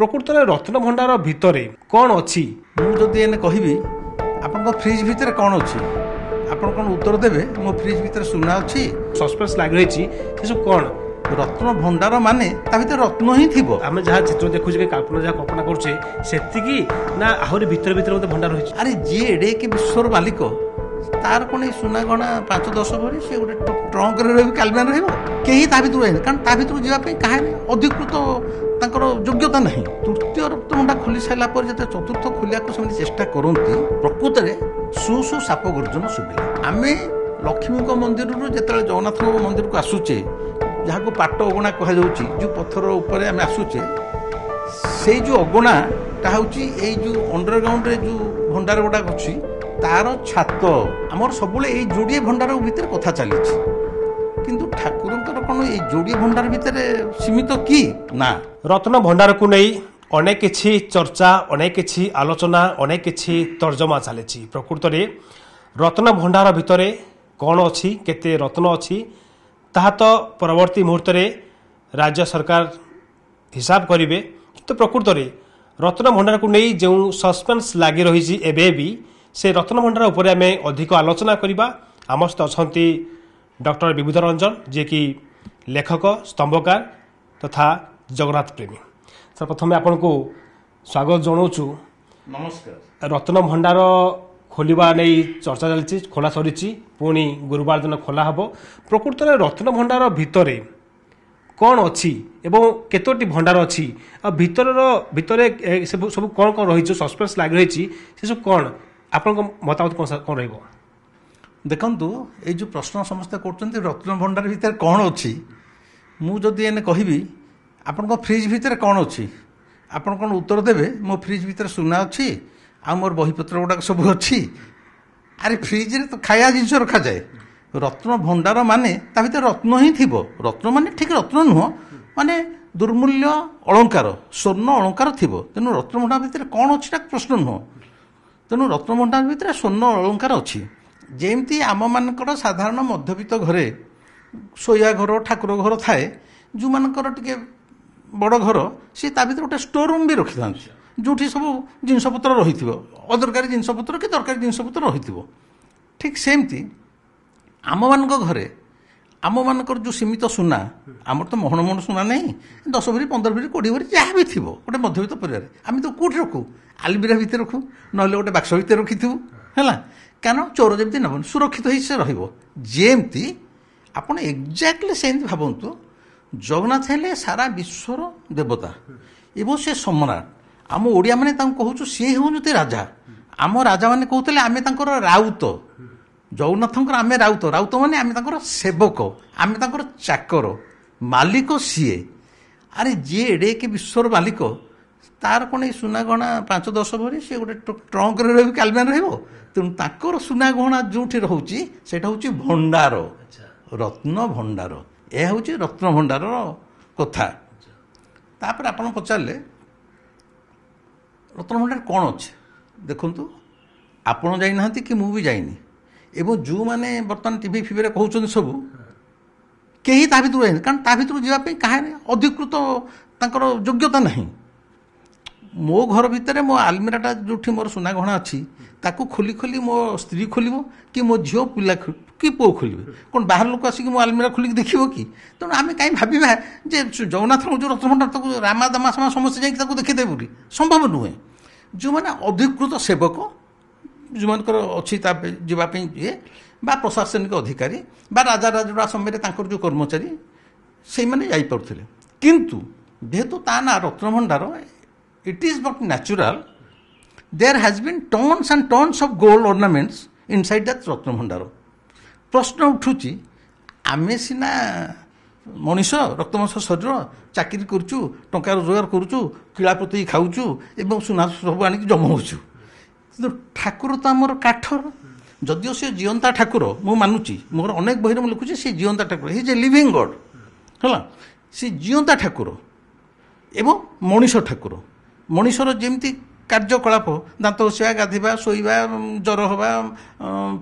प्रकृत में रत्न भंडार भितर कौन अच्छी मुझे एने कहबी आपण फ्रिज भितर कौन अच्छी आपण कौन उत्तर देवे मो फ्रिज भितर सुना अच्छी सस्पेंस लग रही सब कौन रत्न भंडार माने ता भितर रत्न ही थिबो आम जहाँ चित्र देखुचे कल्पना करुचे सेतिकी ना आहरी भितर भितर मते भंडार होइछि। अरे जी एडे के विश्वर मालिक तार कोन सुना गणा 5-10 भरी से गोटे ट्रंक रे रही कालमेन रहइबो केही ता भितर रहै कारण ता भितर जीवा पे काहे अधिकृत तांकर योग्यता नहीं। तृतीय रत्न भंडार खोली साइला पर जते चतुर्थ खोलिया को समिति चेष्टा करंती प्रकृत रे सु साप गर्जन सुबिला आमे लक्ष्मी को मंदिर रु जते जगन्नाथ मंदिर को आसुचे जहाँ को पाट अगणा कह जो पत्थर उपर आम आसुचे से जो अगणा हूँ जो अंडरग्राउंड रे जो भंडार गुड़ाक अच्छी तार छात आमर सब जोड़े भंडार भितर कथा चली किंतु ठाकुर कौन ये जोड़े भंडार भितर सीमित कि ना रत्न भंडार को नहीं अनेक किछि चर्चा अनेक किछि आलोचना अनेक किछि तर्जमा चली प्रकृत में रत्न भंडार भितर कौन अच्छी केते रत्न अच्छी ताहा तो परवर्ती मुहूर्त में राज्य सरकार हिसाब करेंगे तो प्रकृत में रत्न भंडार को नहीं जो सस्पेंस लगी रही एवं भी से रत्न भंडार उपर आम अधिक आलोचना करवा आम सहित अच्छा डॉक्टर विभूत रंजन जी कि लेखक स्तंभकार तथा जगन्नाथ प्रेमी सर प्रथम आपन को स्वागत जनाऊँ। नमस्कार। रत्न भंडार खोलिबा नहीं चर्चा चलती खोला सरी पुणी गुरुवार दिन खोला हम प्रकृत में रत्न भंडार भितर कौन अच्छी एवं केतोटी भंडार अच्छी भितर सब कौन कौन रही सस्पेंस लग रही सब कौन आपण मतामत कौन रही देखु ये जो प्रश्न समस्ते कर रत्न भंडार भितर कौन अच्छी मुझे एने कहबी आपण फ्रिज भितर कौन अच्छी आपण कौन उत्तर देवे मो फ्रिज भितर सुना अच्छी आ मोर बहीपत्र गुड़ाक सब अच्छी। अरे फ्रिज रे तो खाया जिनस रखा जाए रत्न भंडार माने ता भितर रत्न ही थिबो रत्न माने ठीक रत्न नुह माने दुर्मूल्य अलंकार स्वर्ण अलंकार थिबो तेणु रत्न भंडार भितर कौन अच्छी प्रश्न नुह तेणु रत्न भंडार भितर स्वर्ण अलंकार अच्छी जेमती आम मानकर साधारण मध्यवित्त घरे शोया घर ठाकुर घर थाए जो मानकर टिके बड़ घर सी ता भितर गोटे स्टोर रूम भी रखि थांती जोठी सब जिनपतर रही अदरकारी जिनपतर कि दरकारी जिनपतर रही ठीक सेमती आम मान घरे आम मानकर जो सीमित सुना आमर तो मोहन मोहन सुना नहीं 10 भरी 15 भरी 20 भरी जहाँ भी थी गोटे मध्यवित्त परिवार आम तो कौट रखू आलमिरा भितर रखू ना गोटे बाक्स भितर रखिथु है क्या चोर जमी नबन सुरक्षित ही से रमती आपड़ एक्जाक्टली से भावतु जगन्नाथ हेले सारा विश्वर देवता एवं से सम्राट आम ओडिया माने कहूँ सी हूँ राजा आम राजा मैंने कहते आम राउत जगन्नाथ आम राउत राउत माने आम सेवक आम चाकर मालिक सीए अरे जी एडे के विश्वर मालिक तार कौन सुना गहना 5-10 भरी सी गोटे ट्रंक रे रही कालमेन रहिबो तेणु ताकर सुना गहना जोठी रोचे सेटा हूँ भंडार रत्न भंडार यह हूँ रत्न भंडार कथा तापर आपन पचारे रत्न भंडार कौन अच्छे देखु आपण जाना कि मु भी जाइनी एवं जो मैंने बर्तमान टीवी फिवी कहते सब कहीं ता भर जाए कारण ता भर जावाई कहे अधिकृत तांकर योग्यता नहीं मो घर भितर मो आलमिराटा जो मोर सुना गहना अच्छी ताकू खोली खोली मो स्त्री खोल कि मो झील पिला कि पु खोलिए कौन बाहर लोक आसिक मो आलमिरा खोलिक देखो कि तेणु आम कहीं भावा जे जगन्नाथ जो रत्न भंडार ताको रामा दामा सामा समस्त जाकि देखीदे बोली संभव नुहे जो मैंने अधिकृत सेवक जो मान अच्छी जावाई ये बा प्रशासनिक अधिकारी बा राजा राजड़ा समय जो कर्मचारी से मैंने जापे किंतु जेहेतु ता ना Ratna Bhandar it is not natural there has been tons and tons of gold ornaments inside that Ratna Bhandar प्रश्न उठुची आमे सिना मनीष रक्तमांस शरीर चाकरी करुचु टंका रोजगार करुचु किलापति खाऊचु एवं सुना सब आनिक जमाऊचु किंतु ठाकुर तो आमर काठर जदिओ सी जीवंता ठाकुर मु मानुची मोर अनेक बही में लिखुची सी जीवंता Thakur he is a living God है सी जीवंता ठाकुर एवं मनीष ठाकुर मनीषर जमी कार्यकलाप दांत घषा गाधवा शोवा जर हवा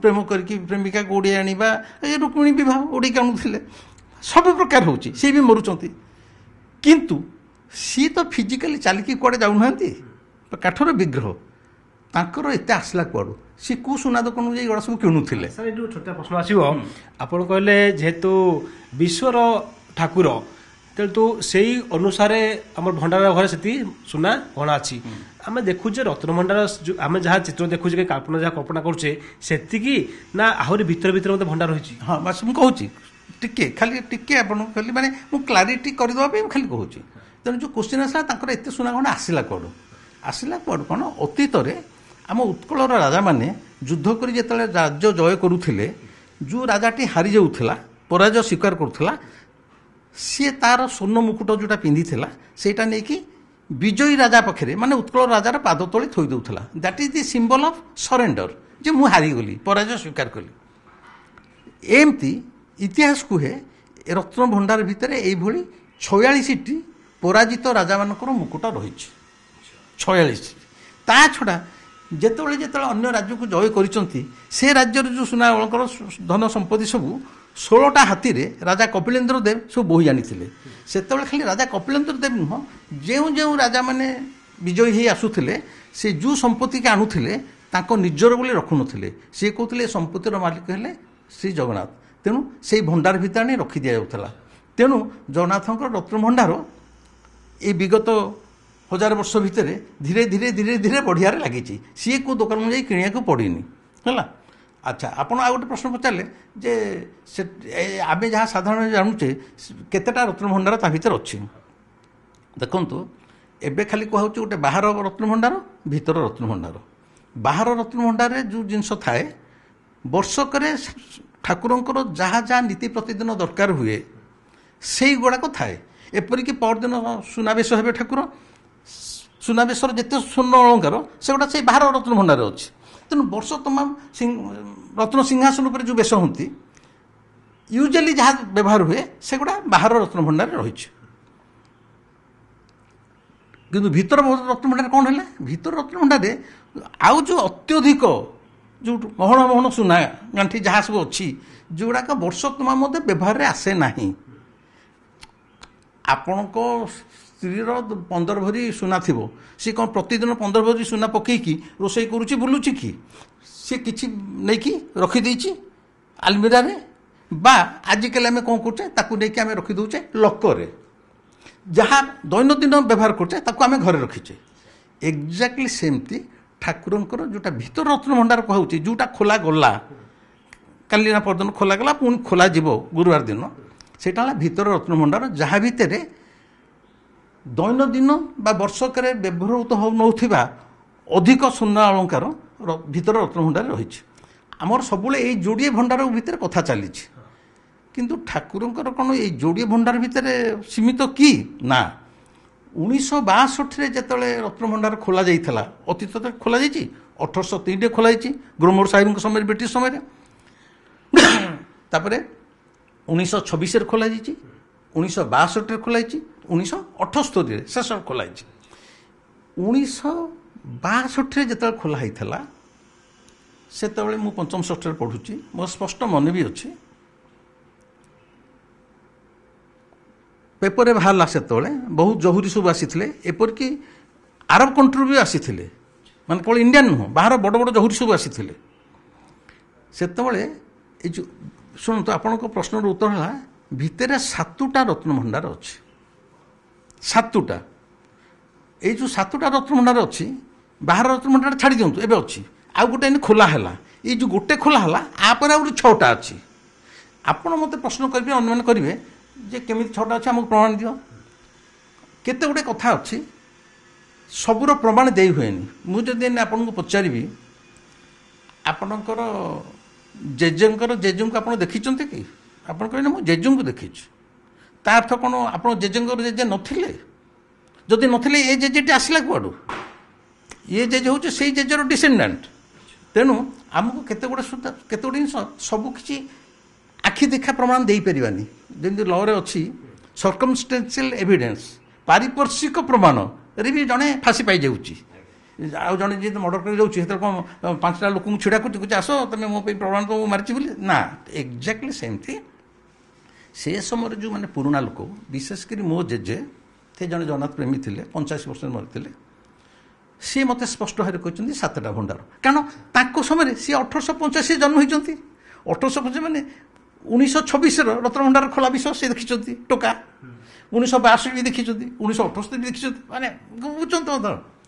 प्रेम करके प्रेमिका को ओडी आनिबा ये रुक्मिणी विवाह ओडी आनुले सब प्रकार होची सी भी मरुचंती किंतु सी तो फिजिकाली चलिकी कुआडे जाऊना काठर विग्रह तांकर एत आसला कुआड़ू सी कौ सुना दुकान जाइए सब किणुले। सर ये छोटा प्रश्न आसो आप कहले जेहेतु विश्वर ठाकुर तेणु तो से अनुसार आम भंडार घरे से सुना गणा अच्छी आम देखुचे रत्न भंडार आम जहाँ चित्र देखुचे कल्पना जहाँ कल्पना करुचे से ना आहरी भितर भितर मत भंडार रही। हाँ बस मुझे कहूँ टिके खाली टिके आपन खाली माने मु क्लारिटी करदेवा खाली कहूँ तेणु जो क्वेश्चन आसला एत सुना गणा आसला कुआड़ू कौन अतीत आम उत्कलर राजा मैंने युद्ध कर जो राज्य जय करुले जो राजाटी हारी जाऊला पराजय स्वीकार करुला सी तार स्वर्ण मुकुट जोटा पिंधि सेटा नहीं कि विजयी राजा पाखे माने उत्कल राजार पाद तले थोई दउथला that is the symbol of surrender जे मु हारी गली पराजय स्वीकार कली। एमती इतिहास कहे रत्न भंडार भितर एभली 46टी पराजित राजा मानकर मुकुट रही 46 ता छड़ा जेतोले जेतोले अन्य राज्य को जय करिसंती से राज्य जो सुना अलंकार धन संपत्ति सबू 16टा हाथी रे राजा कपिलेन्द्र देव सब बोही जानिथिले सेतोले खाली राजा कपिलेन्द्र देव नुह जेउ जेउ राजा माने विजयी हे आसुथिले से जो संपत्ति के आणुथिले तांको निजर बोली रखुनथिले से कहउथिले संपत्तिर मालिक हेले श्री जगन्नाथ तेणु से भंडार भितर नहीं रखी दिया जाउथला तेणु जगन्नाथंकर रत्न भंडार ये विगत 1000 वर्ष भितर धीरे धीरे धीरे धीरे बढ़िया लगी सी को दुकान में किणिया को पड़नी है। अच्छा आपड़ आ गए प्रश्न पचारे जे आम जहाँ साधारण जानूचे केतेटा रत्न भंडार ता भीतर अच्छी देखु एबे खाली कहूँ गोटे बाहर रत्न भंडार भीतर रत्न भंडार बाहर रत्न भंडार जो जिनस थाए वर्षक ठाकुरंकर जहाँ जहाँ नीति प्रतिदिन दरकार हुए से गुड़ाक थाए एपरिक परदिन सुनावेश हे ठाकुर सुनावेशर जिते स्वर्ण अलंकार से गुड़ा से बाहर रत्न भंडार अच्छी तेणु वर्ष तमाम रत्न सिंहासन पर जो बेश होती यूजुअली जहाँ व्यवहार हुए से गुड़ा बाहर रत्न भंडार रही किंतु भीतर रत्न भंडार कौन है भीतर रत्न भंडार आउ जो अत्यधिक जो महण महण सुना गांठी जहाँ सब अच्छी जोड़ाक वर्ष तमाम व्यवहार आसे ना आपण को स्त्री 15 भरी सुना थी सी कौन प्रतिदिन 15 भरी सुना पकईकी रोषे करुच्ची बुलूची कि सी किसी नहीं कि रखीदे आलमीरा रे बा आजिकल आम कौन करें आम रखीदे लकर जहाँ दैनंदिन व्यवहार करें आम घरे रखीचे एक्जाक्टली सेमती ठाकुरंकर जोटा भीतर रत्न भंडार कहूँ जोटा खोला गला काली ना परदिन खोला गला पुणी खोला जीव गुरुवार दिन सेटा भीतर रत्न भंडार जहाँ भितर दैनंदिन बा वर्षक व्यवहृत होता अधिक सुना अलंकार भीतर रत्न भंडार रही आमर सब ये जोड़े भंडार भितर कथा चली किंतु ठाकुरंकर कौन ये जोड़े भंडार भितर सीमित कि ना 1962 जिते रत्न भंडार खोल जाता अतीत खोल जा 1803 खोल ग्रोमोर साहिब समय ब्रिटिश समय तापर 1926 खोल 1962 खोल 1978 शेष खोल 1962 जिते खोलाई से मु पंचम षष्ठ पढ़ुची मो स्पष्ट मन भी अच्छी पेपर बाहर से बहुत जहुरी सब आसी एपरिक आरब कंट्री भी आसी माने केवल इंडियन नुह बाहर बड़ बड़ जहुरी सब आसी से जो शुणु तो आपण प्रश्नर उत्तर है भितर 7टा रत्न भंडार अच्छी 7टा ये जो 7टा रत्न भंडार अच्छी बाहर रत्न भंडार छाड़ी दिंतु एवं अच्छी आउ गोटे खोला है ये जो गोटे खोला है आपर आउ 6टा अच्छी आपण मत प्रश्न करेंगे अनुमान करेंगे जे केमी 6टा अच्छे आमको प्रमाण दियो केते गोटे कथा अच्छी सबूर प्रमाण दे हुए मुझे आपन को पचारि आपणकर जेजेंकर जेजू को आप देखी कि आप कहने मुझे जेजू को देखी अर्थ कौन आप जेजेंकर जेजे नथिले जदि नथिले ये जेजेटी आसला कुआडू ये जेजे हूँ से जेजर डिसेंडेंट तेणु आमको केते गोटे जिन सबकि आखि देखा प्रमाण दे पारानी जमी लरे अच्छी सर्कमस्टेंशियल एविडेंस पारिपार्श्विक प्रमाण रे भी जड़े फाँसी पाई जाऊँगी आउ जड़े जी मर्डर कर जाऊँगी कौन 5टा लोक छिड़ा कुछ आस तुम मो प्रमाण तो मारी बोली ना एक्जाक्टली सेमती से समय जो मैंने पुराणा लोक विशेषकर मो जेजे ସେ ଜଣେ ଜଗନ୍ନାଥ ପ୍ରେମୀ ଥିଲେ, 85 ବର୍ଷରେ ମରିଥିଲେ। ସିଏ ମୋତେ ସ୍ପଷ୍ଟ ଭାବରେ କହିଛନ୍ତି 7ଟା ଭଣ୍ଡାର। କାରଣ ତାଙ୍କ ସମୟରେ ସିଏ 1885 ଜନ୍ମ ହୋଇଛନ୍ତି। 1885 ମାନେ 1926ର ରତ୍ନଭଣ୍ଡାର ଖୋଲା ବିଷୟ ସେ ଦେଖିଛନ୍ତି ଟୋକା, 1962 ବି ଦେଖିଛନ୍ତି, 1978 ବି ଦେଖିଛନ୍ତି, ମାନେ ବୁଝୁଛନ୍ତି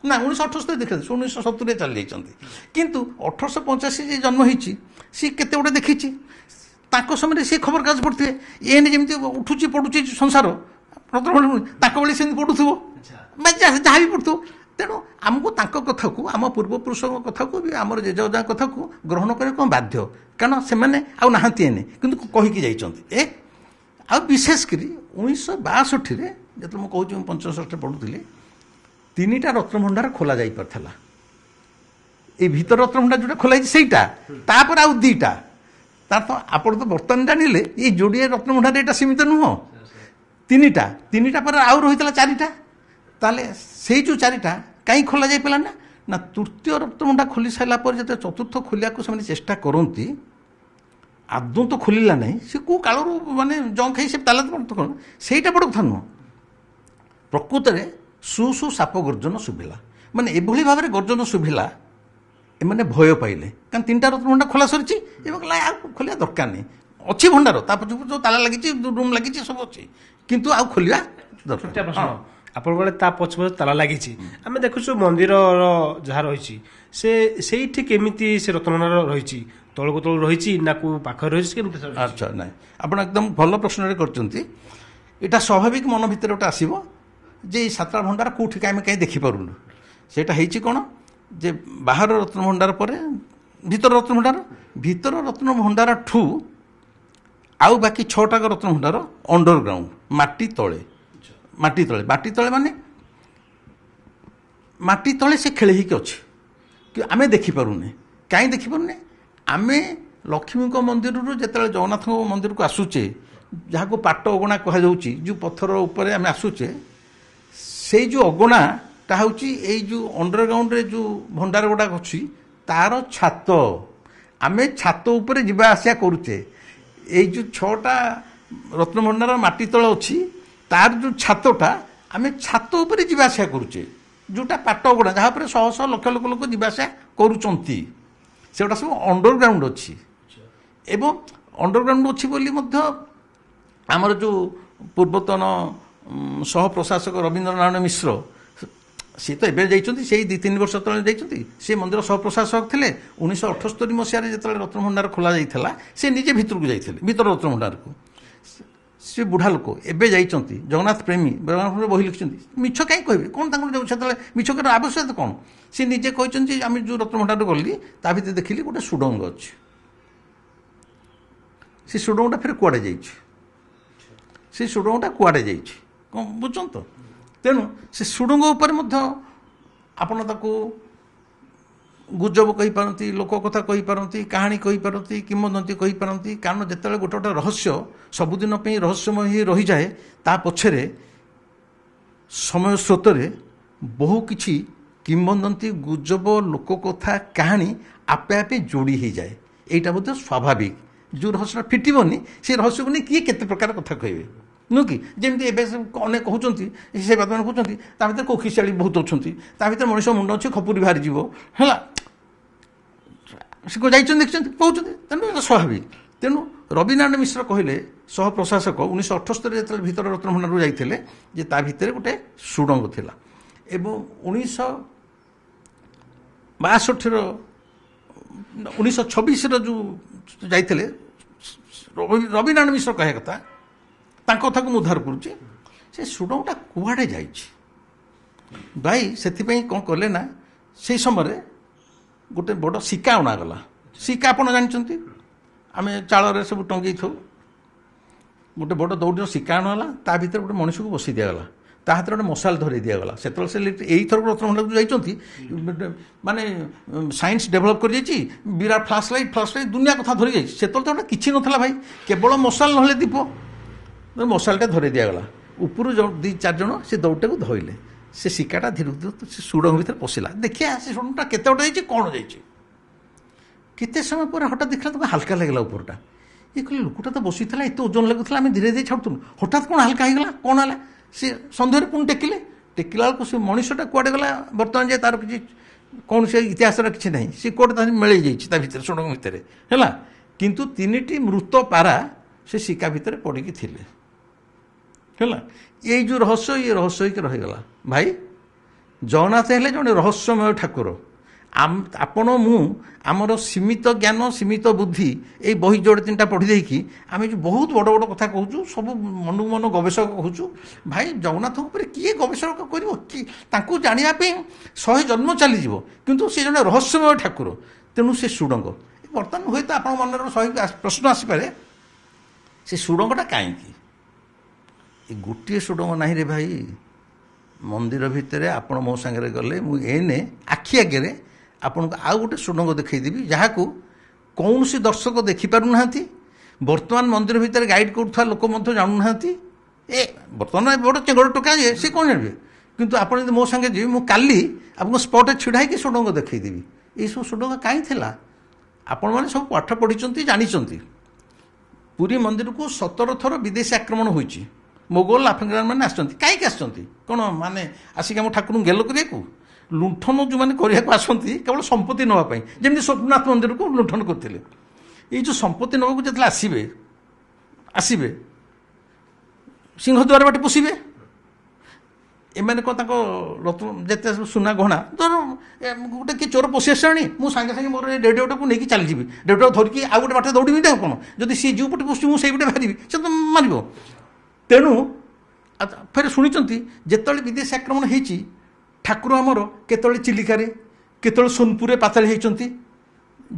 ନା 1978 ଦେଖିଛନ୍ତି, 1970ରେ ଚାଲି ଯାଇଛନ୍ତି। କିନ୍ତୁ 1885 ଯେ ଜନ୍ମ ହେଇଛି ସିଏ କେତେ ଗୁଡ଼େ ଦେଖିଛି। ତାଙ୍କ ସମୟରେ ସିଏ ଖବରକାଗଜ ପଢ଼ୁଥିବେ, ଏନେ ଯେମିତି ଉଠୁଛି ପଡ଼ୁଛି ସଂସାର ରତ୍ନଭଣ୍ଡାର ତାଙ୍କ ଭଳି ସେମିତି ପଡ଼ୁଥିବ, ଯାହା ବି ପଡ଼ୁଥିବ। ତେଣୁ ଆମକୁ ତାଙ୍କ କଥାକୁ, ଆମ ପୂର୍ବପୁରୁଷଙ୍କ କଥାକୁ ବି ଆମର ଜେଜେଅଜାଙ୍କ କଥାକୁ ଗ୍ରହଣ କରିବାକୁ ବାଧ୍ୟ, କାରଣ ସେମାନେ ଆଉ ନାହାନ୍ତି ଏନେ, କିନ୍ତୁ କହିକି ଯାଇଛନ୍ତି। ଆଉ ବିଶେଷ କରି 1962ରେ ଯେତେବେଳେ ମୁଁ କହୁଛି ମୁଁ 65ରେ ପଢ଼ୁଥିଲି, 3ଟା ରତ୍ନଭଣ୍ଡାର ଖୋଲା ଯାଇପାରିଥିଲା। ଏଇ ଭିତର ରତ୍ନଭଣ୍ଡାର ଯେଉଁଟା ଖୋଲା ହେଇଛି ସେଇଟା, ତାପରେ ଆଉ 2ଟା। ତାର ତ ଆପଣ ତ ବର୍ତ୍ତମାନ ଜାଣିଲେ ଏଇ ଯୋଡ଼ିଏ ରତ୍ନଭଣ୍ଡାର ଏଇଟା ସୀମିତ ନୁହଁ, 3ଟା ପରେ ଆଉ ରହିଥିଲା 4ଟା। ତାହେଲେ ସେଇ ଯେଉଁ 4ଟା କାହିଁ ଖୋଲା ଯାଇପାରିଲା ନା, ନା ତୃତୀୟ ରତ୍ନଭଣ୍ଡାର ଖୋଲି ସାରିଲା ପରେ ଯେତେବେଳେ ଚତୁର୍ଥ ଖୋଲିବାକୁ ସେମାନେ ଚେଷ୍ଟା କରନ୍ତି, ଆଦୌ ତ ଖୋଲିଲା ନାହିଁ। ସେ କେଉଁ କାଳରୁ ମାନେ ଜଙ୍କ ହେଇ ସେ ତାଲା କ'ଣ, ସେଇଟା ବଡ଼ କଥା ନୁହଁ। ପ୍ରକୃତରେ ସୁ ସାପ ଗର୍ଜନ ଶୁଭିଲା, ମାନେ ଏଭଳି ଭାବରେ ଗର୍ଜନ ଶୁଭିଲା, ଏମାନେ ଭୟ ପାଇଲେ। କାରଣ 3ଟା ରତ୍ନଭଣ୍ଡାର ଖୋଲା ସରିଛି, ଏବଂ ଆଉ ଖୋଲିବା ଦରକାର ନାହିଁ, ଅଛି ଭଣ୍ଡାର, ତା ପଛକୁ ଯେଉଁ ତାଲା ଲାଗିଛି, ରୁମ୍ ଲାଗିଛି, ସବୁ ଅଛି, କିନ୍ତୁ ଆଉ ଖୋଲିବା ଦରକାର। ଆପଣ କହିଲେ ତା ପଛ ତାଲା ଲାଗିଛି, ଆମେ ଦେଖୁଛୁ ମନ୍ଦିରର ଯାହା ରହିଛି ସେଇଠି କେମିତି ସେ ରତ୍ନଭଣ୍ଡାର ରହିଛି, ତଳକୁ ତଳ ରହିଛି ନା କେଉଁ ପାଖରେ ରହିଛି, କେମିତି? ଆଚ୍ଛା, ନାଇଁ ଆପଣ ଏକଦମ ଭଲ ପ୍ରଶ୍ନଟେ କରିଛନ୍ତି। ଏଇଟା ସ୍ୱାଭାବିକ ମନ ଭିତରେ ଗୋଟେ ଆସିବ ଯେ ଏଇ 7ଟା ଭଣ୍ଡାର କେଉଁଠି ଆମେ କାହିଁ ଦେଖିପାରୁନୁ। ସେଇଟା ହେଇଛି କ'ଣ ଯେ ବାହାର ରତ୍ନଭଣ୍ଡାର ପରେ ଭିତର ରତ୍ନଭଣ୍ଡାରଠୁ ଆଉ ବାକି 6ଟା ରତ୍ନଭଣ୍ଡାର ଅଣ୍ଡରଗ୍ରାଉଣ୍ଡ, ମାଟି ତଳେ ମାନେ ମାଟି ତଳେ ସେ ଖେଳି ହେଇକି ଅଛି, ଆମେ ଦେଖିପାରୁନେ। କାହିଁ ଦେଖିପାରୁନେ? ଆମେ ଲକ୍ଷ୍ମୀଙ୍କ ମନ୍ଦିରରୁ ଯେତେବେଳେ ଜଗନ୍ନାଥଙ୍କ ମନ୍ଦିରକୁ ଆସୁଛେ, ଯାହାକୁ ପାଟ ଅଗଣା କୁହାଯାଉଛି, ଯେଉଁ ପଥର ଉପରେ ଆମେ ଆସୁଛେ, ସେଇ ଯେଉଁ ଅଗଣାଟା ହେଉଛି ଏଇ ଯେଉଁ ଅଣ୍ଡରଗ୍ରାଉଣ୍ଡରେ ଯେଉଁ ଭଣ୍ଡାର ଗୁଡ଼ାକ ଅଛି ତାର ଛାତ। ଆମେ ଛାତ ଉପରେ ଯିବା ଆସିବା କରୁଛେ। ଏଇ ଯେଉଁ 6ଟା ରତ୍ନଭଣ୍ଡାର ମାଟି ତଳ ଅଛି, ତାର ଯେଉଁ ଛାତଟା, ଆମେ ଛାତ ଉପରେ ଯିବା ଆସିବା କରୁଛେ, ଯେଉଁଟା ପାଟ ଅଗଣା, ଯାହା ଉପରେ ଶହ ଶହ ଲକ୍ଷ ଲକ୍ଷ ଲୋକ ଯିବା ଆସିବା କରୁଛନ୍ତି, ସେଗୁଡ଼ା ସବୁ ଅଣ୍ଡରଗ୍ରାଉଣ୍ଡ ଅଛି। ଏବଂ ଅଣ୍ଡରଗ୍ରାଉଣ୍ଡ ଅଛି ବୋଲି ମଧ୍ୟ ଆମର ଯେଉଁ ପୂର୍ବତନ ସହ ପ୍ରଶାସକ ରବୀନ୍ଦ୍ରନାରାୟଣ ମିଶ୍ର, ସିଏ ତ ଏବେ ଯାଇଛନ୍ତି, ସେଇ 2-3 ବର୍ଷ ତଳେ ଯାଇଛନ୍ତି, ସେ ମନ୍ଦିର ସହ ପ୍ରଶାସକ ଥିଲେ। 1978 ମସିହାରେ ଯେତେବେଳେ ରତ୍ନଭଣ୍ଡାର ଖୋଲା ଯାଇଥିଲା, ସେ ନିଜେ ଭିତରକୁ ଯାଇଥିଲେ, ଭିତର ରତ୍ନଭଣ୍ଡାରକୁ। ସେ ବୁଢ଼ା ଲୋକ ଏବେ ଯାଇଛନ୍ତି, ଜଗନ୍ନାଥ ପ୍ରେମୀ, ବହି ଲେଖିଛନ୍ତି। ମିଛ କାହିଁ କହିବେ? କ'ଣ ତାଙ୍କର ସେତେବେଳେ ମିଛ କରିବାର ଆବଶ୍ୟକତା କ'ଣ? ସେ ନିଜେ କହିଛନ୍ତି ଆମେ ଯେଉଁ ରତ୍ନଭଣ୍ଡାରକୁ ଗଲି, ତା ଭିତରେ ଦେଖିଲି ଗୋଟେ ସୁଡ଼ଙ୍ଗ ଅଛି। ସେ ସୁଡ଼ଙ୍ଗଟା ଫେରେ କୁଆଡ଼େ ଯାଇଛି? ସେ ସୁଡ଼ଙ୍ଗଟା କୁଆଡ଼େ ଯାଇଛି କ'ଣ ବୁଝୁଛନ୍ତି ତ? ତେଣୁ ସେ ସୁଡ଼ଙ୍ଗ ଉପରେ ମଧ୍ୟ ଆପଣ ତାକୁ ଗୁଜବ କହିପାରନ୍ତି, ଲୋକ କଥା କହିପାରନ୍ତି, କାହାଣୀ କହିପାରନ୍ତି, କିମ୍ବଦନ୍ତୀ କହିପାରନ୍ତି। କାରଣ ଯେତେବେଳେ ଗୋଟେ ଗୋଟେ ରହସ୍ୟ ସବୁଦିନ ପାଇଁ ରହସ୍ୟମୟ ହୋଇ ରହିଯାଏ, ତା ପଛରେ ସମୟ ସ୍ରୋତରେ ବହୁ କିଛି କିମ୍ବଦନ୍ତୀ, ଗୁଜବ, ଲୋକ କଥା, କାହାଣୀ ଆପେ ଆପେ ଯୋଡ଼ି ହୋଇଯାଏ। ଏଇଟା ବୋଧେ ସ୍ୱାଭାବିକ। ଯେଉଁ ରହସ୍ୟଟା ଫିଟିବନି, ସେ ରହସ୍ୟକୁ ନେଇ କିଏ କେତେ ପ୍ରକାର କଥା କହିବେ, ନୁହେଁ କି? ଯେମିତି ଏବେ ଅନେକ କହୁଛନ୍ତି, ସେ ବାଦମାନେ କହୁଛନ୍ତି ତା ଭିତରେ କୋକିଶାଳୀ ବହୁତ ଅଛନ୍ତି, ତା ଭିତରେ ମଣିଷ ମୁଣ୍ଡ ଅଛି, ଖପୁରି ବାହାରିଯିବ, ହେଲା, ସେ ଯାଇଛନ୍ତି ଦେଖିଛନ୍ତି କହୁଛନ୍ତି। ତେଣୁ ଏଇଟା ସ୍ୱାଭାବିକ। ତେଣୁ ରବିନାରାୟଣ ମିଶ୍ର କହିଲେ, ସହ ପ୍ରଶାସକ, 1978 ଯେତେବେଳେ ଭିତର ରତ୍ନଭଣ୍ଡାରକୁ ଯାଇଥିଲେ, ଯେ ତା ଭିତରେ ଗୋଟେ ସୁଡ଼ଙ୍ଗ ଥିଲା। ଏବଂ 1926ର ଯେଉଁ ଯାଇଥିଲେ, ରବିନାରାୟଣ ମିଶ୍ର କହିବା କଥା, ତାଙ୍କ କଥାକୁ ମୁଁ ଉଦ୍ଧାର କରୁଛି, ସେ ସୁଡ଼ଙ୍ଗଟା କୁଆଡ଼େ ଯାଇଛି ଭାଇ? ସେଥିପାଇଁ କ'ଣ କଲେ ନା, ସେଇ ସମୟରେ ଗୋଟେ ବଡ଼ ଶିକା ଅଣାଗଲା। ଶିକା ଆପଣ ଜାଣିଛନ୍ତି, ଆମେ ଚାଳରେ ସବୁ ଟଙ୍ଗେଇ ଥାଉ। ଗୋଟେ ବଡ଼ ଦୌଡ଼ିର ଶିକା ଅଣାଗଲା, ତା ଭିତରେ ଗୋଟେ ମଣିଷକୁ ବସି ଦିଆଗଲା, ତା ହାତରେ ଗୋଟେ ମଶାଲ ଧରେଇ ଦିଆଗଲା। ସେତେବେଳେ ସେ ଏଇଥରକ ରତ୍ନଭଣ୍ଡାରକୁ ଯାଇଛନ୍ତି, ମାନେ ସାଇନ୍ସ ଡେଭଲପ୍ କରିଯାଇଛି, ବିରାଟ ଫ୍ଲାସ୍ ଲାଇଟ୍ ଦୁନିଆ କଥା ଧରି ଯାଇଛି। ସେତେବେଳେ ତ ଗୋଟେ କିଛି ନଥିଲା ଭାଇ, କେବଳ ମଶାଲ ନହେଲେ ଦୀପ। ମଶାଲଟା ଧରେଇ ଦିଆଗଲା, ଉପରୁ 2-4 ଜଣ ସେ ଦୌଡ଼ଟାକୁ ଧଇଲେ। ସେ ଶିକାଟା ଧୀରେ ଧୀରେ ସେ ସୁଡ଼ଙ୍ଗ ଭିତରେ ପଶିଲା। ଦେଖିଆ ସେ ସୁଡ଼ଙ୍ଗଟା କେତେ ବାଟ ଯାଇଛି, କ'ଣ ଯାଇଛି। କେତେ ସମୟ ପରେ ହଠାତ୍ ଦେଖିଲା ତାକୁ ହାଲକା ଲାଗିଲା ଉପରଟା। ଇଏ କହିଲେ ଲୋକଟା ତ ବସିଥିଲା, ଏତେ ଓଜନ ଲାଗୁଥିଲା, ଆମେ ଧୀରେ ଧୀରେ ଛାଡ଼ୁଥିଲୁ, ହଠାତ୍ କ'ଣ ହାଲକା ହେଇଗଲା, କ'ଣ ହେଲା? ସେ ସନ୍ଦେହରେ ପୁଣି ଟେକିଲେ, ଟେକିଲା ବେଳକୁ ସେ ମଣିଷଟା କୁଆଡ଼େ ଗଲା ବର୍ତ୍ତମାନ ଯେ ତାର କିଛି କୌଣସି ଇତିହାସର କିଛି ନାହିଁ, ସେ କୁଆଡ଼େ ତାର ମିଳେଇ ଯାଇଛି ତା ଭିତରେ ସୁଡ଼ଙ୍ଗ ଭିତରେ ହେଲା। କିନ୍ତୁ 3ଟି ମୃତ ପାରା ସେ ଶିକା ଭିତରେ ପଡ଼ିକି ଥିଲେ ହେଲା। ଏଇ ଯେଉଁ ରହସ୍ୟ, ଇଏ ରହସ୍ୟ ହେଇକି ରହିଗଲା। ଭାଇ ଜଗନ୍ନାଥ ହେଲେ ଜଣେ ରହସ୍ୟମୟ ଠାକୁର। ଆପଣ ମୁଁ ଆମର ସୀମିତ ଜ୍ଞାନ ସୀମିତ ବୁଦ୍ଧି ଏଇ ବହି ଯୋଡ଼େ 3ଟା ପଢ଼ି ଦେଇକି ଆମେ ଯେଉଁ ବହୁତ ବଡ଼ ବଡ଼ କଥା କହୁଛୁ, ସବୁ ମନକୁ ମନ ଗବେଷକ କହୁଛୁ। ଭାଇ ଜଗନ୍ନାଥଙ୍କ ଉପରେ କିଏ ଗବେଷକ କରିବ? କି ତାଙ୍କୁ ଜାଣିବା ପାଇଁ 100 ଜନ୍ମ ଚାଲିଯିବ, କିନ୍ତୁ ସେ ଜଣେ ରହସ୍ୟମୟ ଠାକୁର। ତେଣୁ ସେ ସୁଡ଼ଙ୍ଗ ବର୍ତ୍ତମାନ ହୁଏତ ଆପଣଙ୍କ ମନରେ 100 ପ୍ରଶ୍ନ ଆସିପାରେ, ସେ ସୁଡ଼ଙ୍ଗଟା କାହିଁକି? ଏ ଗୋଟିଏ ସୁଡ଼ଙ୍ଗ ନାହିଁ ରେ ଭାଇ। ମନ୍ଦିର ଭିତରେ ଆପଣ ମୋ ସାଙ୍ଗରେ ଗଲେ, ମୁଁ ଏନେ ଆଖି ଆଗରେ ଆପଣଙ୍କୁ ଆଉ ଗୋଟେ ସୁଡ଼ଙ୍ଗ ଦେଖାଇଦେବି, ଯାହାକୁ କୌଣସି ଦର୍ଶକ ଦେଖିପାରୁନାହାନ୍ତି। ବର୍ତ୍ତମାନ ମନ୍ଦିର ଭିତରେ ଗାଇଡ଼ କରୁଥିବା ଲୋକ ମଧ୍ୟ ଜାଣୁନାହାନ୍ତି। ବର୍ତ୍ତମାନ ବଡ଼ ଚେଙ୍ଗଡ଼ ଟୋକା ଇଏ, ସେ କ'ଣ ଜାଣିବେ? କିନ୍ତୁ ଆପଣ ଯଦି ମୋ ସାଙ୍ଗେ ଯିବେ, ମୁଁ କାଲି ଆପଣଙ୍କ ସ୍ପଟ୍ରେ ଛିଡ଼ା ହେଇକି ସୁଡ଼ଙ୍ଗ ଦେଖାଇଦେବି। ଏଇସବୁ ସୁଡ଼ଙ୍ଗ କାହିଁ ଥିଲା? ଆପଣମାନେ ସବୁ ପାଠ ପଢ଼ିଛନ୍ତି, ଜାଣିଛନ୍ତି। ପୁରୀ ମନ୍ଦିରକୁ 17 ଥର ବିଦେଶୀ ଆକ୍ରମଣ ହୋଇଛି। ମୋଗଲ ଆଫଗାନ ମାନେ ଆସିଛନ୍ତି। କାହିଁକି ଆସିଛନ୍ତି? କ'ଣ ମାନେ ଆସିକି ଆମ ଠାକୁରଙ୍କୁ ଗେଲ କରିବାକୁ? ଲୁଣ୍ଠନ ଯେଉଁମାନେ କରିବାକୁ ଆସନ୍ତି କେବଳ ସମ୍ପତ୍ତି ନେବା ପାଇଁ, ଯେମିତି ସୋମନାଥ ମନ୍ଦିରକୁ ଲୁଣ୍ଠନ କରିଥିଲେ। ଏଇ ଯେଉଁ ସମ୍ପତ୍ତି ନେବାକୁ ଯେତେବେଳେ ଆସିବେ ସିଂହଦ୍ୱାର ବାଟେ ପଶିବେ। ଏମାନେ କ'ଣ ତାଙ୍କ ଯେତେ ସୁନା ଗହଣା, ଧର ଗୋଟେ କିଏ ଚୋର ପଶି ଆସିଲାଣି, ମୁଁ ସାଙ୍ଗେ ସାଙ୍ଗେ ମୋର ରେଡ଼ିଓଟାକୁ ନେଇକି ଚାଲିଯିବି, ରେଡ଼ିଓ ଧରିକି ଆଉ ଗୋଟେ ବାଟରେ ଦୌଡ଼ିବି ନା କ'ଣ? ଯଦି ସିଏ ଯେଉଁ ପଟେ ପଶୁଛି ମୁଁ ସେଇପଟେ ବାହାରିବି, ସେ ତ ମାରିବ। ତେଣୁ ଫେରେ ଶୁଣିଛନ୍ତି ଯେତେବେଳେ ବିଦେଶୀ ଆକ୍ରମଣ ହେଇଛି, ଠାକୁର ଆମର କେତେବେଳେ ଚିଲିକାରେ, କେତେବେଳେ ସୋନପୁରରେ ପାତାଳି ହେଇଛନ୍ତି।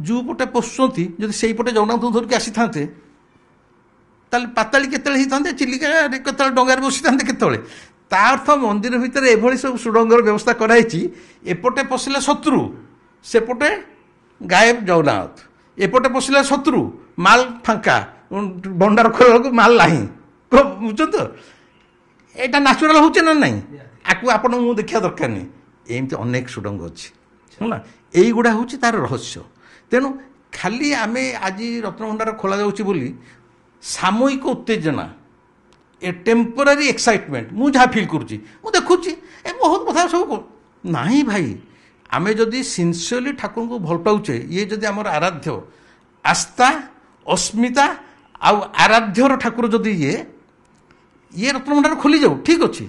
ଯେଉଁ ପଟେ ପଶୁଛନ୍ତି, ଯଦି ସେଇପଟେ ଜଗନ୍ନାଥଙ୍କୁ ଧରିକି ଆସିଥାନ୍ତେ, ତାହେଲେ ପାତାଳି କେତେବେଳେ ହେଇଥାନ୍ତେ, ଚିଲିକାରେ କେତେବେଳେ ଡଙ୍ଗାରେ ବସିଥାନ୍ତେ କେତେବେଳେ। ତା ଅର୍ଥ ମନ୍ଦିର ଭିତରେ ଏଭଳି ସବୁ ସୁଡ଼ଙ୍ଗର ବ୍ୟବସ୍ଥା କରାହେଇଛି। ଏପଟେ ପଶିଲେ ଶତ୍ରୁ, ସେପଟେ ଗାଏବ ଜଗନ୍ନାଥ। ଏପଟେ ପଶିଲେ ଶତ୍ରୁ, ମାଲ ଫାଙ୍କା, ଭଣ୍ଡାର ଖୋଲିବାକୁ ମାଲ ନାହିଁ। ବୁଝୁଛନ୍ତି ତ? ଏଇଟା ନ୍ୟାଚୁରାଲ ହେଉଛି ନା ନାହିଁ? ଆକୁ ଆପଣ ମୁଁ ଦେଖିବା ଦରକାର ନାହିଁ। ଏମିତି ଅନେକ ସୁଡ଼ଙ୍ଗ ଅଛି ହେଲା। ଏଇଗୁଡ଼ା ହେଉଛି ତାର ରହସ୍ୟ। ତେଣୁ ଖାଲି ଆମେ ଆଜି ରତ୍ନଭଣ୍ଡାର ଖୋଲାଯାଉଛି ବୋଲି ସାମୟିକ ଉତ୍ତେଜନା, ଏ ଟେମ୍ପୋରାରୀ ଏକ୍ସାଇଟମେଣ୍ଟ, ମୁଁ ଯାହା ଫିଲ୍ କରୁଛି, ମୁଁ ଦେଖୁଛି ଏ ବହୁତ କଥା ସବୁ ନାହିଁ। ଭାଇ ଆମେ ଯଦି ସିନ୍ସିୟରଲି ଠାକୁରଙ୍କୁ ଭଲ ପାଉଛେ, ଇଏ ଯଦି ଆମର ଆରାଧ୍ୟ, ଆସ୍ଥା ଅସ୍ମିତା ଆଉ ଆରାଧ୍ୟର ଠାକୁର ଯଦି ଇଏ ରତ୍ନଭଣ୍ଡାର ଖୋଲିଯାଉ, ଠିକ୍ ଅଛି।